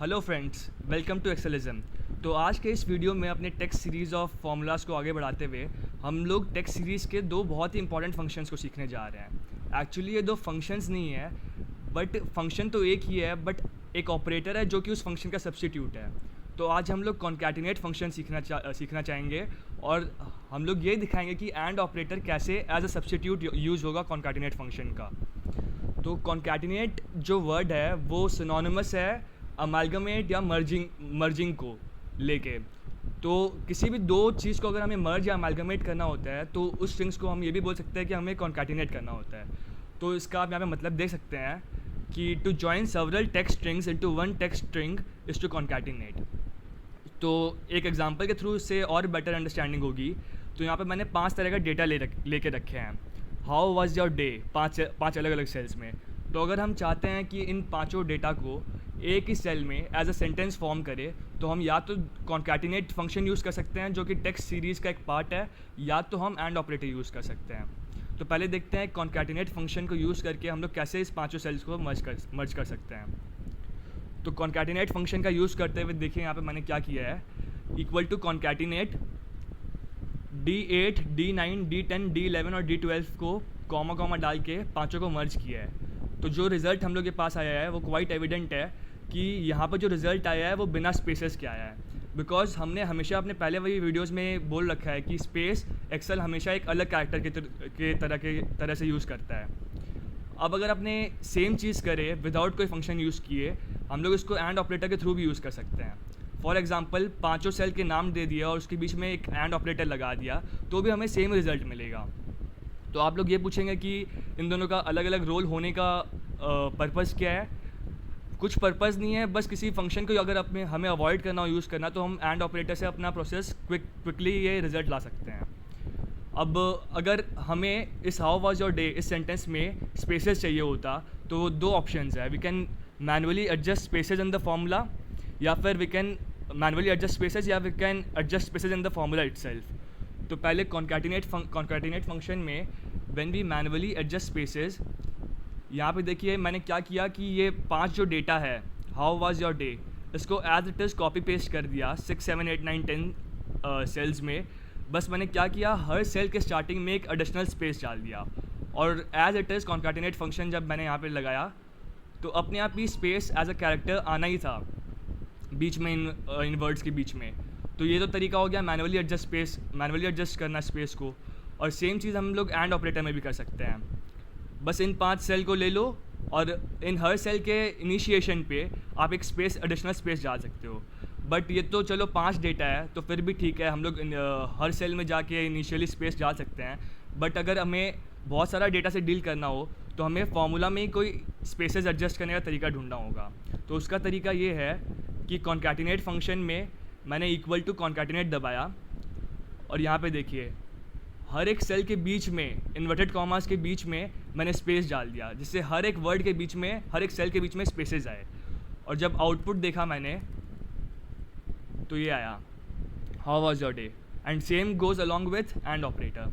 Hello friends, welcome to Excelism. तो आज के इस वीडियो में अपने टेक्स्ट सीरीज़ ऑफ फार्मूलाज को आगे बढ़ाते हुए हम लोग टेक्स्ट सीरीज़ के दो बहुत ही इंपॉर्टेंट फंक्शंस को सीखने जा रहे हैं। एक्चुअली ये दो फंक्शंस नहीं है, बट फंक्शन तो एक ही है, बट एक ऑपरेटर है जो कि उस फंक्शन का सब्स्टिट्यूट है। तो आज हम लोग कॉन्कैटिनेट फंक्शन सीखना चाहेंगे और हम लोग ये दिखाएंगे कि एंड ऑपरेटर कैसे एज अ सब्स्टिट्यूट यूज़ होगा कॉन्कैटिनेट फंक्शन का। तो कॉन्कैटिनेट जो वर्ड है वो सिनोनिमस है अमालगमेट या मर्जिंग को लेके। तो किसी भी दो चीज़ को अगर हमें मर्ज या अमालगमेट करना होता है तो उस स्ट्रिंग्स को हम ये भी बोल सकते हैं कि हमें कॉन्कैटिनेट करना होता है। तो इसका आप यहाँ पे मतलब देख सकते हैं कि to join several text strings into one text string is to concatenate. तो एक एग्जांपल के थ्रू इससे और बेटर अंडरस्टैंडिंग होगी। तो यहाँ पे मैंने 5 तरह का डेटा लेके रखे हैं। हाउ वाज योर डे, पाँच अलग अलग सेल्स में। तो अगर हम चाहते हैं कि इन पांचों डेटा को एक ही सेल में एज अ सेंटेंस फॉर्म करे तो हम या तो कॉन्कैटिनेट फंक्शन यूज़ कर सकते हैं जो कि टेक्स्ट सीरीज़ का एक पार्ट है, या तो हम एंड ऑपरेटर यूज़ कर सकते हैं। तो पहले देखते हैं कॉन्कैटिनेट फंक्शन को यूज़ करके हम लोग कैसे इस पाँचों सेल्स को मर्ज कर सकते हैं। तो कॉन्कैटिनेट फंक्शन का यूज़ करते हुए देखिए यहाँ पे मैंने क्या किया है, equal to concatenate D8, D9, D10, D11 और D12 को कॉमा डाल के पाँचों को मर्ज किया है। तो जो रिज़ल्ट हम लोग के पास आया है वो क्वाइट एविडेंट है कि यहाँ पर जो रिज़ल्ट आया है वो बिना स्पेसेस के आया है। बिकॉज हमने हमेशा अपने पहले वही वीडियोज़ में बोल रखा है कि स्पेस एक्सेल हमेशा एक अलग कैरेक्टर के तरह से यूज़ करता है। अब अगर अपने सेम चीज़ करें विदाउट कोई फंक्शन यूज़ किए, हम लोग इसको एंड ऑपरेटर के थ्रू भी यूज़ कर सकते हैं। फॉर एग्जाम्पल पाँचों सेल के नाम दे दिया और उसके बीच में एक एंड ऑपरेटर लगा दिया तो भी हमें सेम रिज़ल्ट मिलेगा। तो आप लोग ये पूछेंगे कि इन दोनों का अलग अलग रोल होने का पर्पज़ क्या है। कुछ पर्पज़ नहीं है, बस किसी फंक्शन को अगर हमें अवॉइड करना हो यूज़ करना तो हम एंड ऑपरेटर से अपना प्रोसेस क्विकली ये रिज़ल्ट ला सकते हैं। अब अगर हमें इस हाउ वाज योर डे इस सेंटेंस में स्पेसेस चाहिए होता तो दो ऑप्शंस है। We can manually adjust spaces in the formula, या फिर we can manually adjust spaces, या we can adjust spaces in the formula itself. तो पहले कॉन्कैटिनेट फंक्शन में when we manually adjust spaces, यहाँ पे देखिए मैंने क्या किया कि ये 5 जो डेटा है हाउ वाज योर डे, इसको as it is copy paste कर दिया 6, 7, 8, 9, 10 सेल्स में। बस मैंने क्या किया, हर सेल के स्टार्टिंग में एक एडिशनल स्पेस डाल दिया और as it is concatenate function जब मैंने यहाँ पे लगाया तो अपने आप ही स्पेस एज अ कैरेक्टर आना ही था बीच में इन वर्ड्स के बीच में। तो ये तो तरीका हो गया मैनुअली एडजस्ट करना स्पेस को। और सेम चीज़ हम लोग एंड ऑपरेटर में भी कर सकते हैं। बस इन 5 सेल को ले लो और इन हर सेल के इनिशिएशन पे आप एक एडिशनल स्पेस डाल सकते हो। बट ये तो चलो 5 डेटा है तो फिर भी ठीक है, हम लोग हर सेल में जाके इनिशियली स्पेस डाल सकते हैं। बट अगर हमें बहुत सारा डेटा से डील करना हो तो हमें फॉर्मूला में ही कोई स्पेसेस एडजस्ट करने का तरीका ढूंढना होगा। तो उसका तरीका ये है कि कॉन्कैटिनेट फंक्शन में मैंने इक्वल टू कॉन्कैटिनेट दबाया और यहाँ पे देखिए हर एक सेल के बीच में इन्वर्टेड कॉमास के बीच में मैंने स्पेस डाल दिया, जिससे हर एक वर्ड के बीच में, हर एक सेल के बीच में स्पेसेस आए। और जब आउटपुट देखा मैंने तो ये आया how was your day, and same goes along with and operator.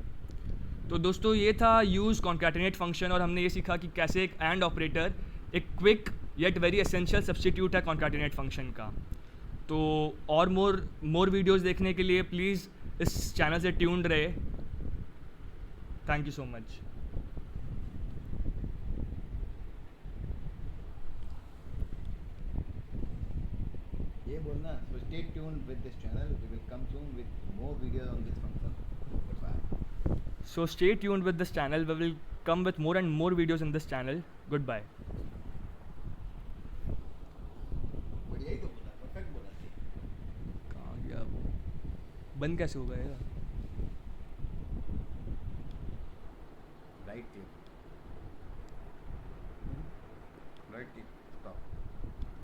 तो दोस्तों ये था यूज़ कॉन्कैटिनेट फंक्शन और हमने ये सीखा कि कैसे एक एंड ऑपरेटर एक quick yet very essential substitute है कॉन्कैटिनेट फंक्शन का। तो और मोर वीडियोज़ देखने के लिए प्लीज़ इस चैनल से ट्यून्ड रहे। Thank you so much. ये बोलना, so stay tuned with this channel. We will come soon with more videos on this function. Goodbye. So stay tuned with this channel. We will come with more and more videos in this channel. Goodbye. बढ़िया ही तो बोला, perfect बोला थी। कहाँ गया वो, बंद कैसे हो गया? Right click. Right click.